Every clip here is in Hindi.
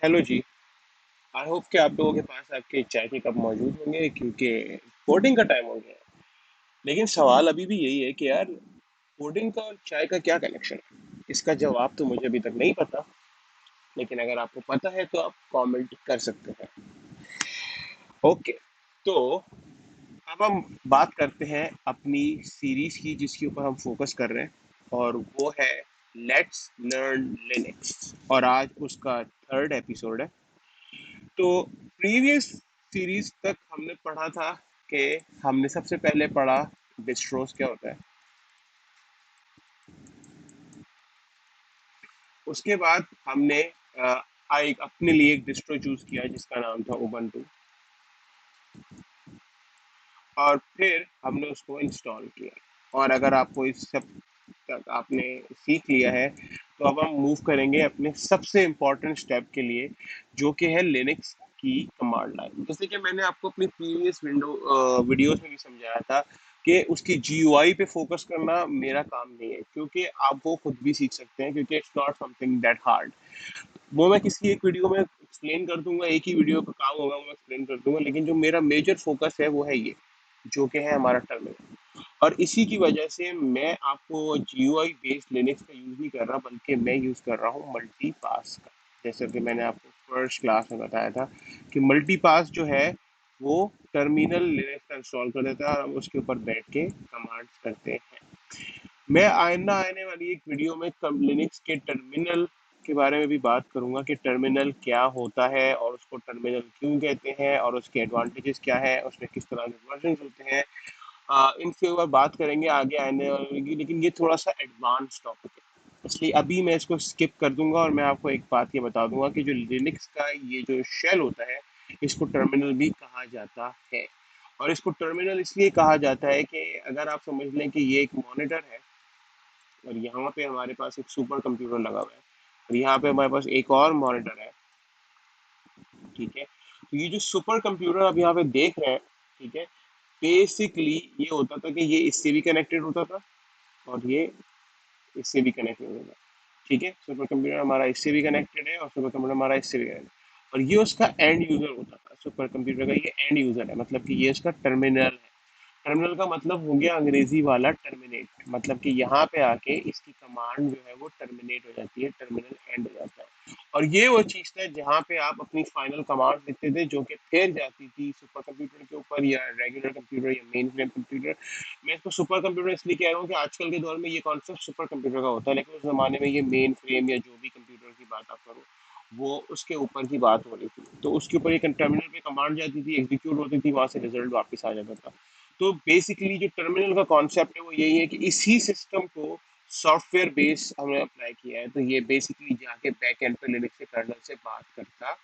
Hello ji. आई होप कि आप लोगों के पास आपके चाय के कप मौजूद होंगे क्योंकि कोडिंग का टाइम हो गया है। लेकिन सवाल अभी भी यही है कि यार कोडिंग का और चाय का क्या कनेक्शन है। इसका जवाब तो मुझे अभी तक नहीं पता। लेकिन अगर आपको पता है तो आप कमेंट कर सकते हैं। ओके, तो अब हम बात करते हैं अपनी सीरीज की जिसके ऊपर हम फोकस कर रहे हैं, और वो है लेट्स लर्न लिनक्स, और आज उसका थर्ड एपिसोड है। तो प्रीवियस सीरीज तक हमने पढ़ा था कि हमने सबसे पहले पढ़ा डिस्ट्रोस क्या होता है। उसके बाद हमने एक अपने लिए एक डिस्ट्रो चूज किया जिसका नाम था उबंटू, और फिर हमने उसको इंस्टॉल किया। और अगर आपको इस सब तक आपने सीख लिया है तो अब हम मूव करेंगे अपने सबसे इम्पोर्टेंट स्टेप के लिए, जो कि है लिनक्स की कमांड लाइन। जैसे कि मैंने आपको अपनी प्रीवियस वीडियोस में भी समझाया था कि उसकी जीयूआई पे फोकस करना मेरा काम नहीं है, क्योंकि आप वो खुद भी सीख सकते हैं, क्योंकि it's not something that hard. वो मैं किसी एक वीडियो में एक्सप्लेन कर दूंगा, एक ही वीडियो का काम होगा, वो एक्सप्लेन कर दूंगा। लेकिन जो मेरा मेजर फोकस है वो है ये, जो कि है हमारा टर्मिनल। और इसी की वजह से मैं आपको जीयूआई बेस्ड लिनक्स का यूज नहीं कर रहा, बल्कि मैं यूज कर रहा हूँ मल्टी पास का। जैसे कि मैंने आपको फर्स्ट क्लास में बताया था कि मल्टी पास जो है वो टर्मिनल लिनक्स का इंस्टॉल कर देता है और हम उसके ऊपर बैठ के कमांड्स करते हैं। मैं आइंदा आने वाली एक वीडियो में लिनक्स के टर्मिनल के बारे में भी बात करूंगा कि टर्मिनल क्या होता है और उसको टर्मिनल क्यों कहते हैं और उसके एडवांटेजेस क्या है, उसमें किस तरह के वर्जन होते हैं। इनके ऊपर बात करेंगे आगे आने वाली की, लेकिन ये थोड़ा सा एडवांस टॉपिक है, इसलिए अभी मैं इसको स्किप कर दूंगा। और मैं आपको एक बात ये बता दूंगा कि जो लिनक्स का ये जो शेल होता है, इसको टर्मिनल भी कहा जाता है। और इसको टर्मिनल इसलिए कहा जाता है कि अगर आप समझ लें कि ये एक मॉनिटर है, और यहाँ पे हमारे पास एक सुपर कंप्यूटर लगा हुआ है, और यहाँ पे हमारे पास एक और मॉनिटर है। ठीक है, तो ये जो सुपर कंप्यूटर आप यहाँ पे देख रहे हैं, ठीक है, बेसिकली ये होता था कि ये इससे भी कनेक्टेड होता था और ये इससे भी कनेक्टेड होता था। ठीक है, सुपर कंप्यूटर हमारा इससे भी कनेक्टेड है और सुपर कंप्यूटर हमारा इससे भी कनेक्टेड है, और ये उसका एंड यूजर होता था। सुपर कंप्यूटर का ये एंड यूजर है, मतलब कि ये उसका टर्मिनल है। टर्मिनल का मतलब हो गया अंग्रेजी वाला टर्मिनेट, मतलब कि यहाँ पे आके इसकी कमांड जो है वो टर्मिनेट हो जाती है, टर्मिनल एंड हो जाता है। और ये वो चीज़ है जहाँ पे आप अपनी फाइनल कमांड लिखते थे, जो कि फिर जाती थी सुपर कंप्यूटर के ऊपर या रेगुलर कंप्यूटर या मेन फ्रेम कंप्यूटर। मैं इसको सुपर कंप्यूटर इसलिए कह रहा हूँ कि आजकल के दौर में ये कॉन्सेप्ट सुपर कंप्यूटर का होता है, लेकिन उस जमाने में ये मेन फ्रेम या जो भी कंप्यूटर की बात आप करो वो उसके ऊपर की बात हो रही थी। तो उसके ऊपर एक टर्मिनल पे कमांड जाती थी, एग्जीक्यूट होती थी, वहां से रिजल्ट वापस आ जाता था। तो बेसिकली जो टर्मिनल का कॉन्सेप्ट है वो यही है कि इसी सिस्टम को सॉफ्टवेयर बेस हमने अप्लाई किया है। तो ये बेसिकली जाके बैक एंड पे लिनक्स के कर्नल से बात करता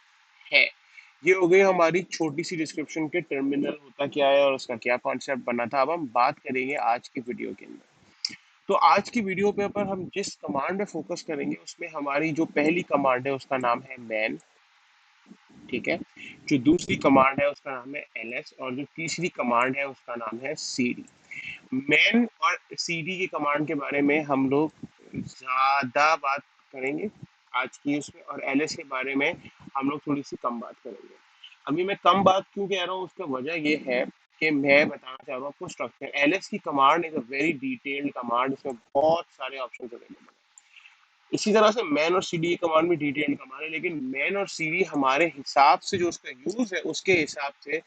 है। ये हो गई हमारी छोटी सी डिस्क्रिप्शन के टर्मिनल होता क्या है और उसका क्या कॉन्सेप्ट बना था। अब हम बात करेंगे आज की वीडियो के अंदर। तो आज की वीडियो पे पर हम जिस कमांड पे फोकस करेंगे उसमें हमारी जो पहली कमांड है उसका नाम है मैन। ठीक है, जो दूसरी कमांड है उसका नाम है ls, और जो तीसरी कमांड है उसका नाम है cd। मैन और cd की कमांड के बारे में हम लोग ज्यादा बात करेंगे आज की उसमें, और ls के बारे में हम लोग थोड़ी सी कम बात करेंगे। अभी मैं कम बात क्यों कह रहा हूँ, उसका वजह ये है कि मैं बताना चाह रहा हूँ आपको स्ट्रक्चर। ls की command is a very detailed command, इसमें बहुत सारे ऑप्शन अवेलेबल है। इसी तरह से मैन और सीडी कमांड भी डिटेल्ड कमांड है, लेकिन मैन और सीडी हमारे हिसाब से जो उसका यूज है उसके हिसाब से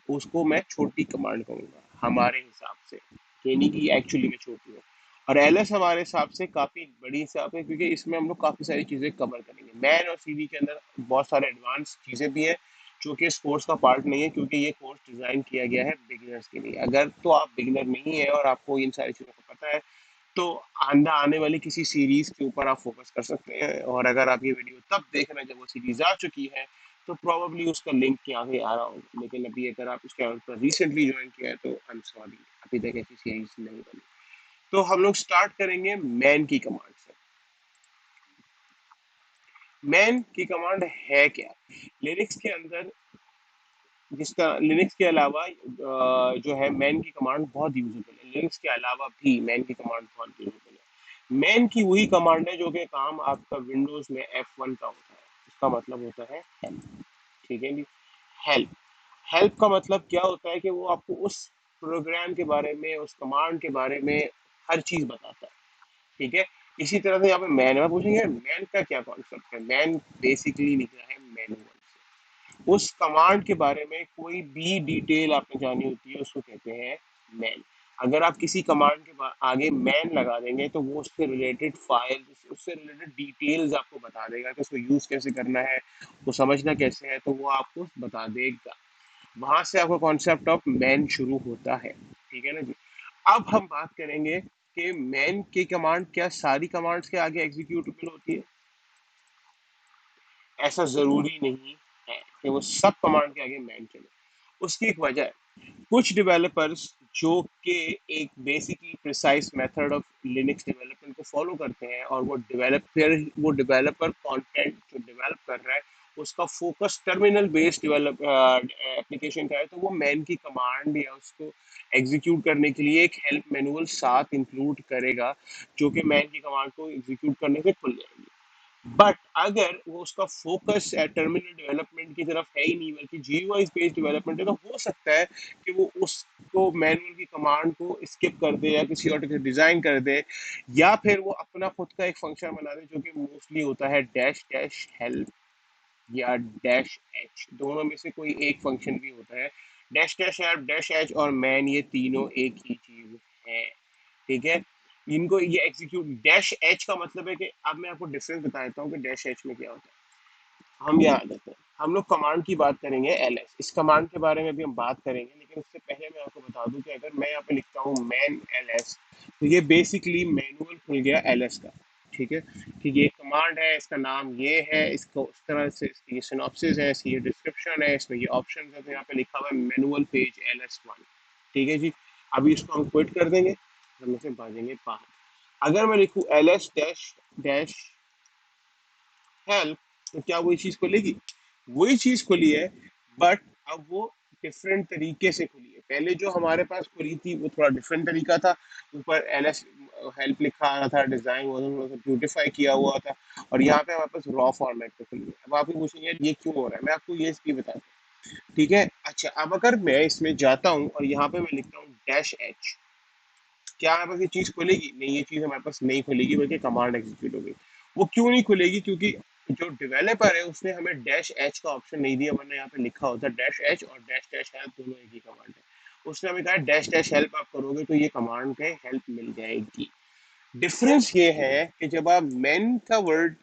उसको मैं छोटी कमांड कहूंगा, हमारे हिसाब से, यानी कि एक्चुअली में छोटी है। और एलएस हमारे हिसाब से काफी बड़ी हिसाब है, क्योंकि इसमें हम लोग काफी सारी चीजें कवर करेंगे। मैन और सीडी के अंदर बहुत सारे एडवांस चीजें भी हैं जो कि इस कोर्स का पार्ट नहीं है, क्योंकि ये कोर्स डिजाइन किया गया है बिगिनर्स के लिए। अगर तो आप बिगिनर नहीं है और आपको इन सारी चीजों को पता है तो आने वाली किसी सीरीज के ऊपर आप फोकस कर सकते हैं, और अगर आप ये वीडियो तब देख रहे हैं जब वो सीरीज आ चुकी है, तो प्रोबेबली उसका लिंक यहाँ पे आ रहा होगा। लेकिन अभी अगर आप उसके ऊपर रिसेंटली ज्वाइन किया है तो आई एम सॉरी, अभी तक ऐसी सीरीज नहीं बनी। तो हम लोग स्टार्ट करेंगे मैन की कमांड से। मैन की कमांड है क्या? लिनक्स के अंदर, जिसका लिनक्स के अलावा जो है मैन की कमांड बहुत यूजेबल है। लिनक्स के अलावा भी मैन की कमांड बहुत यूजेबल है। मैन की वही कमांड है जो कि काम आपका विंडोज में F1 का होता है। इसका मतलब होता है हेल्प। ठीक है जी। हेल्प। हेल्प का मतलब क्या होता है कि वो आपको उस प्रोग्राम के बारे में, उस कमांड के बारे में हर चीज बताता है। ठीक है। इसी तरह से यहाँ पे मैन में पूछेंगे मैन का क्या कॉन्सेप्ट है। मैन बेसिकली निकला है मैनुअल से। उस कमांड के बारे में कोई भी डिटेल आपने जानी होती है उसको कहते हैं मैन। अगर आप किसी कमांड के आगे मैन लगा देंगे तो वो उससे रिलेटेड फाइल, उससे रिलेटेड डिटेल्स आपको बता देगा कि उसको यूज कैसे करना है, वो समझना कैसे है, तो वो आपको बता देगा। वहां से आपका कॉन्सेप्ट ऑफ मैन शुरू होता है। ठीक है ना जी। अब हम बात करेंगे कि मैन की कमांड क्या सारी कमांड्स के आगे एग्जीक्यूटेबल होती है? ऐसा जरूरी नहीं है कि वो सब कमांड के आगे मैन चले। उसकी एक वजह है। कुछ डेवलपर्स जो कि एक basically precise method of Linux development को फॉलो करते हैं, और वो डेवलपर कंटेंट जो डेवलप कर रहा है उसका focus terminal based develop application का है, तो वो मैन की कमांड या उसको एग्जीक्यूट करने के लिए एक हेल्प मैनुअल साथ इंक्लूड करेगा, जो कि मैन की कमांड को एग्जीक्यूट करने से खुल जाएगी। बट अगर वो उसका फोकस टर्मिनल डेवलपमेंट की तरफ है ही नहीं, बल्कि जीयूआई बेस्ड डेवलपमेंट है, तो हो सकता है कि वो उसको मैनुअल की कमांड को स्किप कर दे या किसी और डिजाइन कर दे, या फिर वो अपना खुद का एक फंक्शन बना दे, जो कि मोस्टली होता है डैश डैश हेल्प या डैश एच। दोनों में से कोई एक फंक्शन भी होता है। Dash dash help, dash H और मैन, ये तीनों एक ही चीज है। ठीक है। इनको ये एग्जीक्यूट, डैश एच का मतलब है कि, अब मैं आपको डिफरेंस बता देता हूँ कि डैश एच में क्या होता है। हम यहाँ आ जाते हैं। हम लोग कमांड की बात करेंगे ls। इस कमांड के बारे में भी हम बात करेंगे, लेकिन उससे पहले मैं आपको बता दूं कि अगर मैं यहाँ पे लिखता हूँ मैन ls, तो ये बेसिकली मैनुअल खुल गया ls का। ठीक है। कि ये कमांड है, इसका नाम ये है, इसको उस तरह से इसकी ये सिनॉप्सिस है, इसकी ये डिस्क्रिप्शन है, इसमें ये ऑप्शन है, तो यहाँ पे लिखा हुआ है मैनुअल पेज ls1। ठीक है जी। अभी इसको हम क्विट कर देंगे, हम इसे भागेंगे बाहर। अगर मैं लिखूँ ls डैश डैश हेल्प, तो क्या वही चीज खुलेगी? वही चीज खुली है, बट अब वो डिफरेंट तरीके से खुली है। पहले जो हमारे पास खुली थी वो थोड़ा डिफरेंट तरीका था। ऊपर ls हेल्प लिखा आ रहा था, डिजाइन वो थोड़ा सा ब्यूटिफाई किया हुआ था, और यहाँ पे हमारे पास रॉ फॉर्मेट पे खुली है। अब आप ये पूछेंगे यार ये क्यों हो रहा है, मैं आपको ये भी बताता हूँ। ठीक है। अच्छा, अब अगर मैं इसमें जाता हूँ और यहाँ पे मैं लिखता हूँ डैश एच, क्या हमारे पास ये चीज खुलेगी? नहीं, ये चीज हमारे पास नहीं खुलेगी, बल्कि कमांड एग्जीक्यूट होगी। वो क्यों नहीं खुलेगी? क्योंकि जो डेवलपर है उसने हमें डैश एच का ऑप्शन नहीं दिया, वरना यहाँ पे लिखा होता डैश एच और डैश डैश हेल्प, दोनों एक ही कमांड है। उसने हमें कहा डैश डैश हेल्प आप करोगे तो ये कमांड के हेल्प मिल जाएगी। डिफरेंस ये है कि जब आप मैन का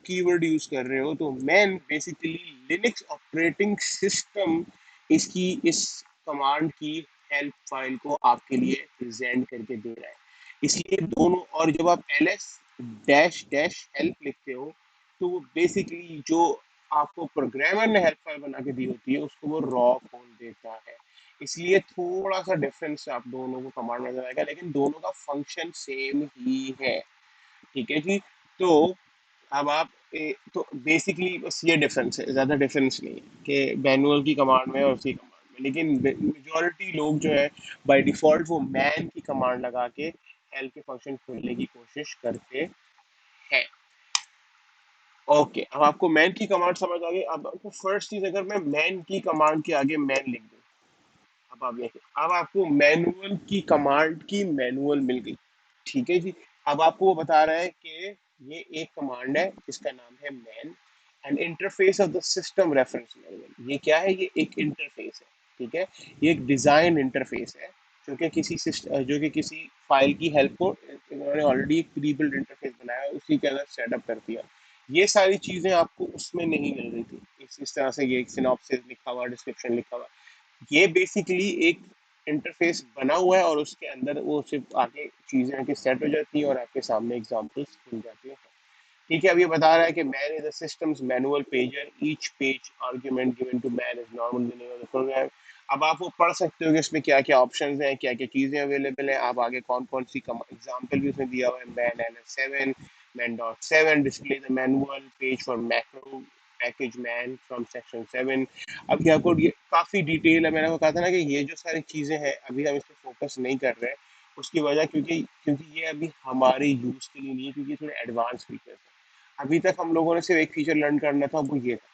कीवर्ड यूज कर रहे हो, तो man basically Linux operating system इसकी इस कमांड की हेल्प फाइल को आपके लिए प्रेजेंट करके दे रहा है। इसलिए दोनों, और जब आप ls डैश डैश हेल्प लिखते हो, तो वो बेसिकली जो आपको प्रोग्रामर ने हेल्प फाइल बना के दी होती है उसको वो रॉ खोल देता है। इसलिए थोड़ा सा डिफरेंस आप दोनों को कमांड नजर आएगा, लेकिन दोनों का फंक्शन सेम ही है। ठीक है जी। तो अब आप तो बेसिकली बस ये डिफरेंस है, ज्यादा डिफरेंस नहीं है कि मैनुअल की कमांड में और उसी कमांड में। लेकिन मेजोरिटी लोग जो है बाय डिफॉल्ट वो मैन की कमांड लगा के हेल्प के फंक्शन खोलने की कोशिश करते हैं। ओके, अब आपको मैन की कमांड समझ आ गई। अब आपको फर्स्ट चीज, अगर मैं मैन की कमांड के आगे मैन लिख दूं, अब आप देखिए, अब आपको मैनुअल की कमांड की मैनुअल मिल गई। ठीक है जी। अब आपको वो बता रहा है कि ये एक कमांड है जिसका नाम है man, and interface of the system reference manual. ये क्या है? ये एक इंटरफेस है। ठीक है। ये एक डिजाइन इंटरफेस है, जो कि किसी सिस्टम, जो कि किसी फाइल की हेल्प को इन्होंने ऑलरेडी एक प्री बिल्ड इंटरफेस बनाया है, उसी के अंदर सेटअप कर दिया। ये सारी चीजें आपको उसमें नहीं मिल रही थी। इस तरह से ये एक सिनॉप्सिस लिखा हुआ, डिस्क्रिप्शन लिखा हुआ, ये बेसिकली एक इंटरफेस बना हुआ है और उसके अंदर वो सिर्फ आगे चीजें आके सेट हो जाती हैं और आपके सामने एग्जांपल्स खुल जाते हैं। ठीक है, अब ये बता रहा है कि man is the systems manual pager, each page argument given to man is normal the name of the program. अब आप वो पढ़ सकते हो कि इसमें क्या क्या ऑप्शंस हैं, क्या क्या चीजें अवेलेबल हैं, आप आगे कौन कौन सी एग्जांपल भी उसमें दिया हुआ है। Man n 7, man dot 7 display the manual page for macro package man from section 7। अब क्या आपको ये काफी डिटेल है, मैंने आपको कहा था ना कि ये जो सारी चीजें हैं अभी हम इस पर फोकस नहीं कर रहे हैं। उसकी वजह क्योंकि क्योंकि ये अभी हमारे यूज के लिए नहीं है, क्योंकि थोड़े एडवांस फीचर्स है। अभी तक हम लोगों ने सिर्फ एक फीचर लर्न करना था, वो ये था।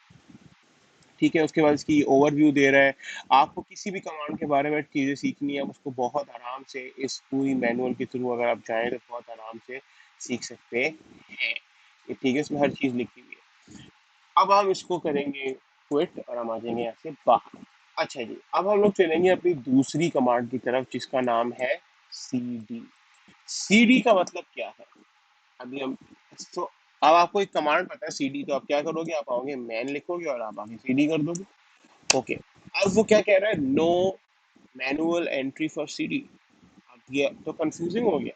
ठीक है, उसके बाद इसकी ओवरव्यू दे रहा है। आपको किसी भी कमांड के बारे में चीज़ें सीखनी है, उसको बहुत आराम से इस पूरी मैनुअल के थ्रू अगर आप चाहें तो बहुत आराम से सीख सकते हैं। ये ठीक है, इसमें हर चीज़ लिखी हुई है। अब हम इसको करेंगे क्विट और हम आ जाएंगे यहाँ से बाहर। अच्छा जी, अब हम लोग चलेंगे अपनी दूसरी कमांड की तरफ जिसका नाम है सी डी। सी डी का मतलब क्या है? अभी हम तो अब आपको एक कमांड पता है सीडी, तो आप क्या करोगे, आप आओगे मैन लिखोगे और आप आगे सीडी कर दोगे। ओके, अब वो क्या कह रहा है, no manual entry for CD. अब ये तो कंफ्यूजिंग हो गया।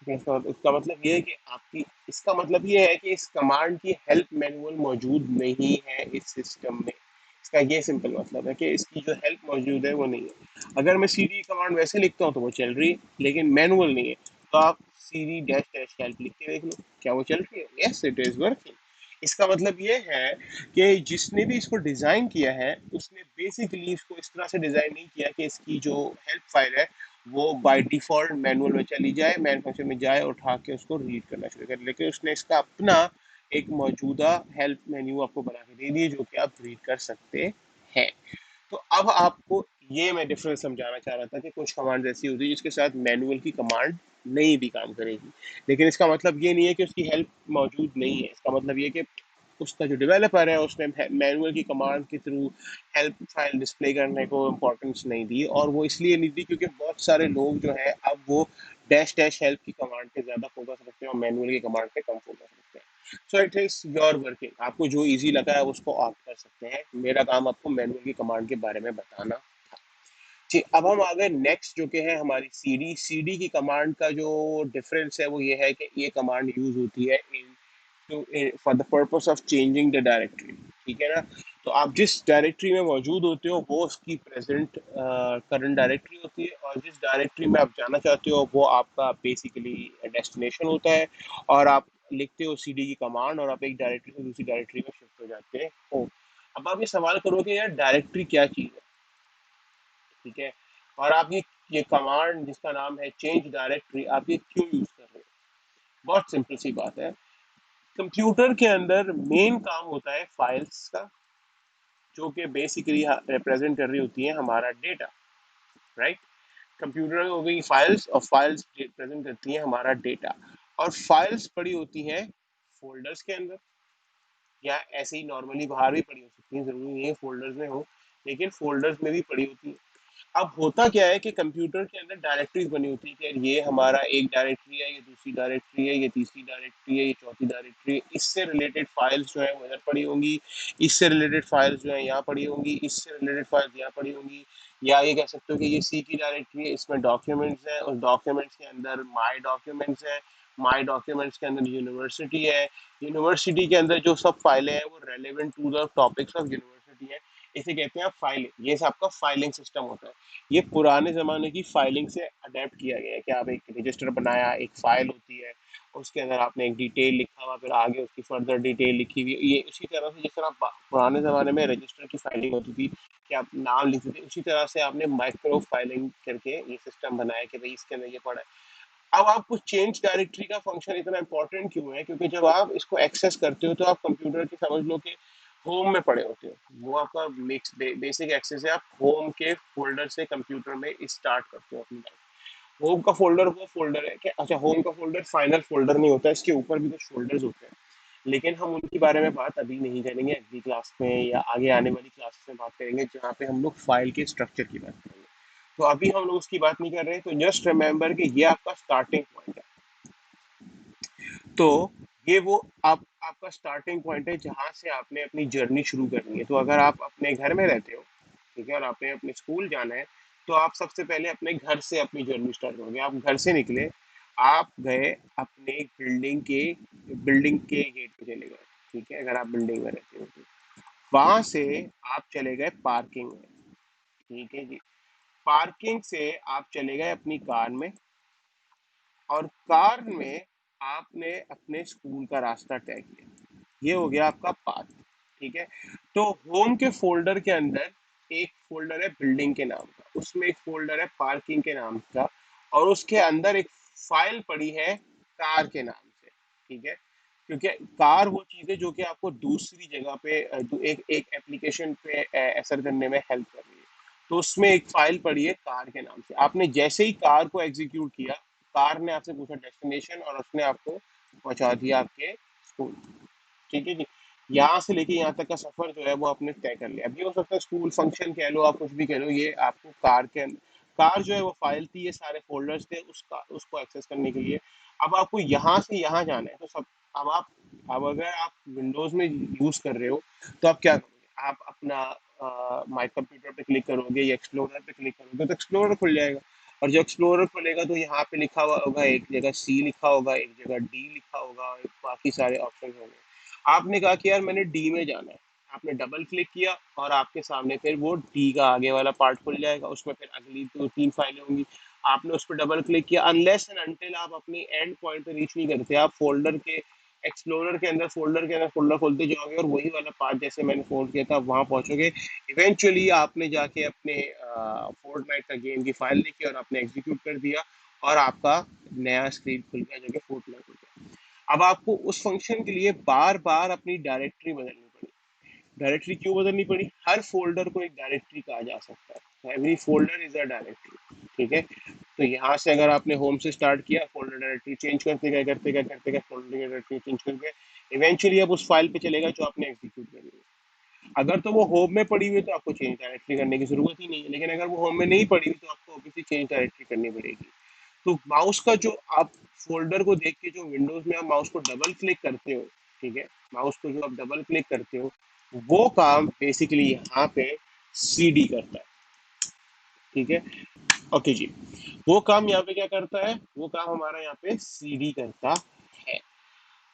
इसका मतलब ये है कि आपकी इसका मतलब ये है कि इस कमांड की हेल्प मैनुअल मौजूद नहीं है इस सिस्टम में। इसका ये सिंपल मतलब है कि इसकी जो हेल्प मौजूद है वो नहीं है। अगर मैं सीडी कमांड वैसे लिखता हूँ तो वो चल रही है, लेकिन मैनुअल नहीं है। तो आप सीडी डैश डैश हेल्प लिख के देख लो, क्या वो चल रही है? Yes, it is working. इसका मतलब ये है कि जिसने भी इसको डिजाइन किया है उसने बेसिकली इसको इस तरह से डिजाइन नहीं किया कि इसकी जो हेल्प फाइल है वो बाय डिफॉल्ट मैनुअल में चली जाए, मैन फंक्शन में जाए, उठा के उसको रीड करना शुरू करे, लेकिन उसने इसका अपना एक मौजूदा हेल्प मेन्यू आपको बना के दे दिए जो कि आप रीड कर सकते हैं। तो अब आपको ये मैं डिफरेंस समझाना चाह रहा था कि कुछ कमांड ऐसी होती है जिसके साथ मैनुअल की कमांड नहीं भी काम करेगी, लेकिन इसका मतलब ये नहीं है कि उसकी हेल्प मौजूद नहीं है। इसका मतलब ये कि उसका जो डेवलपर है उसने मैनुअल की कमांड के थ्रू हेल्प फाइल डिस्प्ले करने को इम्पोर्टेंस नहीं दी, और वो इसलिए नहीं दी क्योंकि बहुत सारे लोग जो है अब वो डैश डैश हेल्प की कमांड पे ज्यादा फोकस रखते हैं और मैनुअल की कमांड पे कम फोकस रखते हैं। So it is your working, आपको जो इजी लगा है उसको आप कर सकते हैं। मेरा काम आपको मैनुअल की कमांड के बारे में बताना। जी, अब हम आ गए नेक्स्ट जो कि है हमारी सीडी। सीडी की कमांड का जो डिफरेंस है वो ये है कि ये कमांड यूज होती है in to for the purpose of changing the directory. ठीक है ना? तो आप जिस डायरेक्टरी में मौजूद होते हो वो उसकी प्रेजेंट करंट डायरेक्टरी होती है, और जिस डायरेक्टरी में आप जाना चाहते हो वो आपका बेसिकली डेस्टिनेशन होता है। और आप लिखते हो सीडी की कमांड और आप एक डायरेक्टरी से दूसरी डायरेक्टरी में शिफ्ट हो जाते हो। अब आप ये सवाल करोगे यार डायरेक्टरी क्या चीज़ है? ठीक है, और आप ये कमांड जिसका नाम है चेंज डायरेक्टरी आप ये क्यों यूज कर रहे हो? बहुत सिंपल सी बात है। कंप्यूटर के अंदर मेन काम होता है फाइल्स का, जो कि बेसिकली रिप्रेजेंट कर रही होती है हमारा डेटा। राइट? कंप्यूटर में हो गई फाइल्स, और फाइल्स रिप्रेजेंट करती है हमारा डेटा। और फाइल्स पड़ी होती हैं फोल्डर्स के अंदर, या ऐसे ही नॉर्मली बाहर भी पड़ी हो सकती है, जरूरी नहीं है फोल्डर्स में हो, लेकिन फोल्डर्स में भी पड़ी होती है। अब होता क्या है कि कंप्यूटर के अंदर डायरेक्टरीज बनी होती है कि ये हमारा एक डायरेक्टरी है, ये दूसरी डायरेक्टरी है, ये तीसरी डायरेक्टरी है, ये चौथी डायरेक्टरी है। इससे रिलेटेड फाइल्स जो है वो इधर पड़ी होंगी, इससे रिलेटेड फाइल्स जो है यहाँ पड़ी होंगी, इससे रिलेटेड फाइल्स यहाँ पड़ी होंगी। या ये कह सकते हो कि ये सी की डायरेक्टरी है, इसमें डॉक्यूमेंट्स है, उस डॉक्यूमेंट्स के अंदर माई डॉक्यूमेंट्स है, माई डॉक्यूमेंट्स के अंदर यूनिवर्सिटी है, यूनिवर्सिटी के अंदर जो सब फाइलें हैं वो relevant to the topics of university है। इसे कहते हैं फाइलिंग। ये आपका फाइलिंग सिस्टम होता है। ये पुराने जमाने की फाइलिंग से अडेप्ट किया गया है कि आप एक रजिस्टर बनाया, एक फाइल होती है, उसके अंदर आपने एक डिटेल लिखा हुआ, फिर आगे उसकी फर्दर डिटेल लिखी हुई। ये उसी तरह से जिस तरह पुराने जमाने में रजिस्टर की फाइलिंग होती थी कि आप नाम लिखते थे, उसी तरह से आपने माइक्रो फाइलिंग करके ये सिस्टम बनाया कि भाई इसके अंदर ये पड़ा है। अब आपको चेंज डायरेक्टरी का फंक्शन इतना इंपॉर्टेंट क्यों है? क्योंकि जब आप इसको एक्सेस करते हो तो आप कंप्यूटर की समझ लो कि होम में पड़े होते हो। वो आपका बेसिक एक्सेस है, आप होम के फोल्डर से कंप्यूटर में स्टार्ट करते हो अपनी लाइफ। होम का फोल्डर वो फोल्डर है कि अच्छा, होम का फोल्डर फाइनल फोल्डर नहीं होता, इसके ऊपर भी कुछ फोल्डर्स होते हैं, लेकिन हम उनके बारे में बात अभी नहीं करेंगे। अगली क्लास में या आगे आने वाली क्लास में बात करेंगे जहाँ पे हम लोग फाइल के स्ट्रक्चर की बात करेंगे। तो अभी हम लोग उसकी बात नहीं कर रहे हैं, तो जस्ट रिमेंबर कि ये आपका स्टार्टिंग पॉइंट है। तो ये वो आपका स्टार्टिंग पॉइंट है जहां से आपने अपनी जर्नी शुरू करनी है। तो अगर आप अपने घर में रहते हो, ठीक है, और आपने अपने स्कूल जाना है, तो आप सबसे पहले अपने घर से अपनी जर्नी स्टार्ट करोगे। आप घर से निकले, आप गए अपने बिल्डिंग के गेट पे चले गए, ठीक है, अगर आप बिल्डिंग में रहते हो तो। वहां से आप चले गए पार्किंग में, ठीक है जी। पार्किंग से आप चले गए अपनी कार में, और कार में आपने अपने स्कूल का रास्ता तय किया। ये हो गया आपका पाथ, ठीक है। तो होम के फोल्डर के अंदर एक फोल्डर है बिल्डिंग के नाम का, उसमें एक फोल्डर है पार्किंग के नाम का, और उसके अंदर एक फाइल पड़ी है कार के नाम से, ठीक है। क्योंकि कार वो चीज है जो कि आपको दूसरी जगह पे एक एक एप्लीकेशन पे असर करने में हेल्प कर रही है। तो उसमें एक फाइल पड़ी है कार के नाम से। आपने जैसे ही कार को एग्जीक्यूट किया, कार ने आपसे पूछा डेस्टिनेशन, और उसने आपको पहुंचा दिया आपके स्कूल, ठीक है जी। यहाँ से लेके यहाँ तक का सफर जो है वो आपने तय कर लिया। अभी हो सकता है स्कूल फंक्शन कह लो, आप कुछ भी कह लो, ये आपको कार जो है वो फाइल थी, ये सारे फोल्डर्स थे उसको एक्सेस करने के लिए। अब आपको यहाँ से यहाँ जाना है, तो सब अब आप अब अगर आप विंडोज में यूज कर रहे हो, तो आप क्या करोगे, आप अपना माई कंप्यूटर पे क्लिक करोगे या एक्सप्लोरर पे क्लिक करोगे, तो एक्सप्लोरर खुल जाएगा। और जब एक्सप्लोरर खुलेगा तो यहाँ पे लिखा हुआ होगा, एक जगह सी लिखा होगा, एक जगह डी लिखा होगा, और बाकी सारे ऑप्शन होंगे। आपने कहा कि यार मैंने डी में जाना है, आपने डबल क्लिक किया, और आपके सामने फिर वो डी का आगे वाला पार्ट खुल जाएगा, उसमें फिर अगली 2-3 फाइलें होंगी। आपने उस पर डबल क्लिक किया, अनलेस एंड अनटिल आप अपनी एंड पॉइंट पे रीच नहीं करते, आप फोल्डर के अंदर फोल्डर खोलते जाओगे, और वही वाला पार्ट जैसे मैंने फोल्ड किया था वहां पहुंचोगे। इवेंचुअली आपने जाके अपने फोर्टनाइट का गेम की फाइल देखी, और आपने एग्जीक्यूट कर दिया, और आपका नया स्क्रीन खुल गया जो कि फोर्टनाइट हो गया। अब आपको उस फंक्शन के लिए बार बार अपनी डायरेक्टरी बदलनी पड़ी। डायरेक्टरी क्यों बदलनी पड़ी? हर फोल्डर को एक डायरेक्टरी कहा जा सकता है, every folder is a directory, ठीक है। तो यहाँ से अगर आपने होम से स्टार्ट किया, फोल्डर डायरेक्टरी चेंज करते गए फोल्डर डायरेक्टरी चेंज करके इवेंचुअली अब उस फाइल पे चलेगा जो आपने एग्जीक्यूट करनी है। अगर तो वो होम में पड़ी हुई है तो आपको चेंज डायरेक्टरी करने की जरूरत ही नहीं है, लेकिन अगर वो होम में नहीं पड़ी हुई तो आपको ऑब्वियसली चेंज डायरेक्टरी करनी पड़ेगी। तो माउस का जो आप फोल्डर को देख के जो विंडोज में आप माउस को डबल क्लिक करते हो, ठीक है, माउस को जो आप डबल क्लिक करते हो, वो काम बेसिकली यहाँ पे सीडी करता है, ठीक है। ओके जी, वो काम यहाँ पे क्या करता है, वो काम हमारा यहाँ पे सीडी करता है।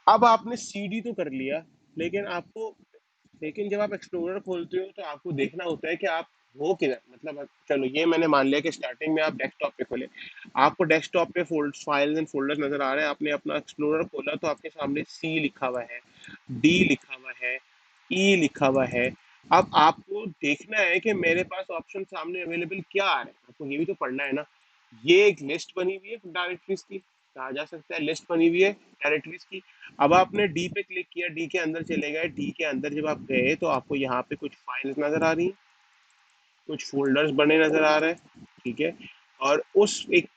अब आपने सीडी तो कर लिया, लेकिन आपको लेकिन जब आप एक्सप्लोरर खोलते हो तो आपको देखना होता है कि आप हो किधर। मतलब चलो ये मैंने मान लिया कि स्टार्टिंग में आप डेस्कटॉप पे खोले, आपको डेस्कटॉप पे फोल्ड फाइल्स एंड फोल्डर्स नजर आ रहे हैं, आपने अपना एक्सप्लोरर खोला तो आपके सामने सी लिखा हुआ है, डी लिखा हुआ है, ई लिखा हुआ है। अब आपको देखना है कि मेरे पास ऑप्शन सामने अवेलेबल क्या आ रहे हैं, आपको ये भी तो पढ़ना है ना। ये एक लिस्ट बनी हुई है डायरेक्टरीज की, कहा जा सकता है लिस्ट बनी हुई है डायरेक्टरीज की। अब आपने डी पे क्लिक किया, डी के अंदर चले गए, डी के अंदर जब आप गए तो आपको यहाँ पे कुछ फाइल्स नजर आ रही हैं, कुछ फोल्डर्स बने नजर आ रहे हैं, ठीक है। और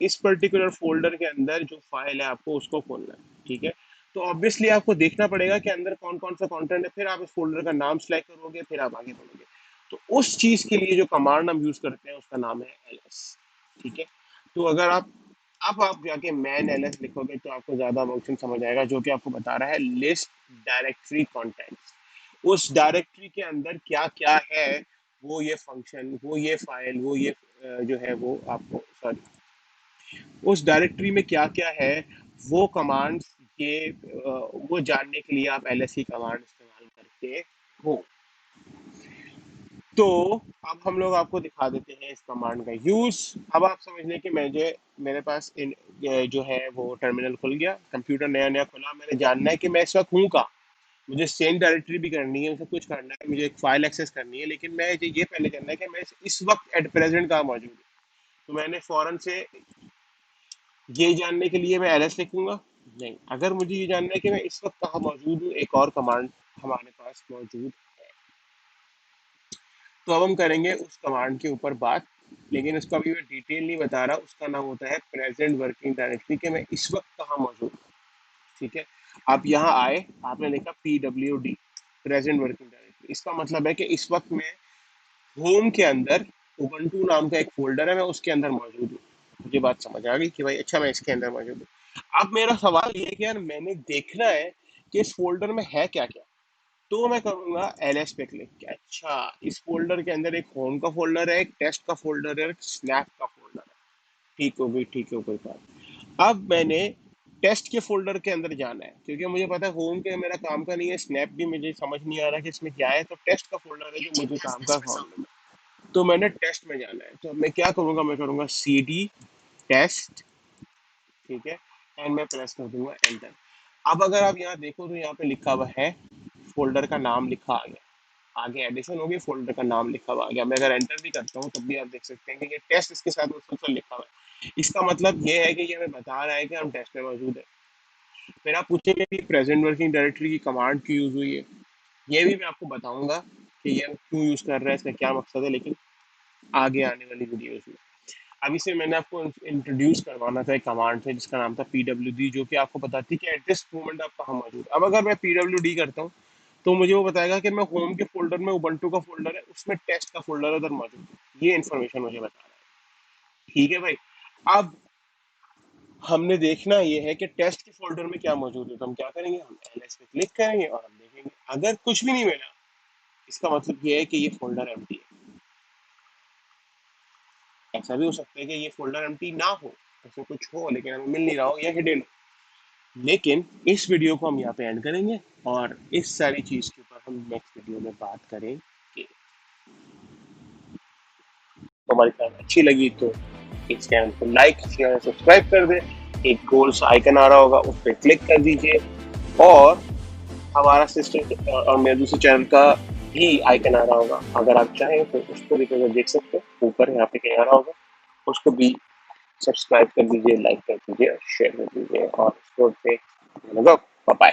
इस पर्टिकुलर फोल्डर के अंदर जो फाइल है आपको उसको खोलना है, ठीक है। तो ऑब्वियसली आपको देखना पड़ेगा कि अंदर कौन कौन सा कंटेंट है, फिर आप इस फोल्डर का नाम सेलेक्ट करोगे, फिर आप आगे बढ़ोगे। तो उस चीज के लिए जो कमांड हम यूज करते हैं उसका नाम है एलएस, ठीक है। तो अगर आप जाके मैन एलएस लिखोगे तो आपको ज्यादा फंक्शन समझ आएगा, जो कि आपको बता रहा है लिस्ट डायरेक्टरी कंटेंट्स। उस डायरेक्टरी के अंदर क्या क्या है, वो ये फंक्शन, वो ये फाइल, वो ये जो है वो आपको, सॉरी, उस डायरेक्टरी में क्या क्या है, वो कमांड्स, वो जानने के लिए आप एलएस की कमांड इस्तेमाल करते हो। तो अब हम लोग आपको दिखा देते हैं इस कमांड का यूज। अब आप समझ लें कि मेरे पास जो है वो टर्मिनल खुल गया, कंप्यूटर नया नया खुला, मैंने जानना है कि मैं इस वक्त हूँ कहाँ। मुझे सेम डायरेक्टरी भी करनी है, सब कुछ करना है, मुझे एक फाइल एक्सेस करनी है, लेकिन मैं ये पहले जानना है कि मैं इस वक्त एट प्रेजेंट कहाँ मौजूद हूँ। तो मैंने फौरन से ये जानने के लिए मैं एलएस लिखूंगा? नहीं। अगर मुझे ये जानना है कि मैं इस वक्त कहाँ मौजूद हूँ, एक और कमांड हमारे पास मौजूद। तो अब हम करेंगे उस कमांड के ऊपर बात, लेकिन उसका अभी मैं डिटेल नहीं बता रहा। उसका नाम होता है प्रेजेंट वर्किंग डायरेक्टरी, कि मैं इस वक्त कहाँ मौजूद हूँ, ठीक है। आप यहाँ आए, आपने लिखा PWD, प्रेजेंट वर्किंग डायरेक्टरी। इसका मतलब है कि इस वक्त मैं होम के अंदर उबंटू नाम का एक फोल्डर है, मैं उसके अंदर मौजूद हूँ। मुझे बात समझ आ गई कि भाई अच्छा मैं इसके अंदर मौजूद हूँ। अब मेरा सवाल ये है कि यार मैंने देखना है कि इस फोल्डर में है क्या क्या। तो मैं करूंगा ls पे क्लिक। अच्छा, इस फोल्डर के अंदर एक होम का फोल्डर है, एक टेस्ट का फोल्डर है, एक स्नैप का फोल्डर है। ठीक हो गई, ठीक हो गई बात। अब मैंने टेस्ट के फोल्डर के अंदर जाना है, क्योंकि मुझे पता है होम के मेरा काम का नहीं है, स्नैप भी मुझे समझ नहीं आ रहा कि इसमें क्या है, तो टेस्ट का फोल्डर है जो मुझे काम का फोल्डर है। तो मैंने टेस्ट में जाना है, तो अब मैं क्या करूंगा, मैं करूंगा cd टेस्ट, ठीक है, एंड मैं प्रेस कर दूंगा एंटर। अब अगर आप यहाँ देखो तो यहाँ पे लिखा हुआ है, फोल्डर का नाम लिखा आ गया, आगे एडिशन होगी, फोल्डर का नाम लिखा हुआ आ गया। मैं अगर एंटर भी करता हूँ तब भी आप देख सकते हैं कि ये टेस्ट इसके साथ मुसलसल लिखा हुआ है। इसका मतलब ये है कि ये हमें बता रहा है कि हम टेस्ट में मौजूद है। फिर आप पूछेंगे कि प्रेजेंट वर्किंग डायरेक्टरी की कमांड क्यों यूज हुई है, ये भी मैं आपको बताऊंगा कि ये हम क्यों यूज कर रहे हैं, इसका क्या मकसद है, लेकिन आगे आने वाली वीडियोज में। अभी से मैंने आपको इंट्रोड्यूस करवाना था एक कमांड से जिसका नाम था PWD, जो कि आपको बताती है कि एट दिस मोमेंट आप कहाँ मौजूद है। अब अगर मैं PWD करता हूँ तो मुझे वो बताएगा कि मैं होम के फोल्डर में, उबंटू का फोल्डर है उसमें टेस्ट का फोल्डर उधर मौजूद है। ये इन्फॉर्मेशन मुझे बता रहा है, ठीक है भाई। अब हमने देखना ये है कि टेस्ट के फोल्डर में क्या मौजूद है, तो हम क्या करेंगे, हम ls पे क्लिक करेंगे और हम देखेंगे। अगर कुछ भी नहीं मिला, इसका मतलब ये है कि ये फोल्डर एम्प्टी है। ऐसा भी हो सकता है कि ये फोल्डर एम्प्टी ना हो, ऐसे कुछ हो लेकिन हमें मिल नहीं रहा हो या हिडन हो। लेकिन इस वीडियो को हम यहाँ पे एंड करेंगे और इस सारी चीज के ऊपर हम नेक्स्ट वीडियो में बात करेंगे। तो हमारी चैनल अच्छी लगी तो इस चैनल को लाइक शेयर सब्सक्राइब कर दे। एक गोल सा आइकन आ रहा होगा, उस पर क्लिक कर दीजिए। और हमारा सिस्टर और मेरे दूसरे चैनल का भी आइकन आ रहा होगा, अगर आप चाहें तो उसको भी देख सकते हैं, ऊपर यहाँ पे कहीं आ रहा होगा, उसको भी सब्सक्राइब कर दीजिए, लाइक कर दीजिए, शेयर कर दीजिए और इसको पे बाय।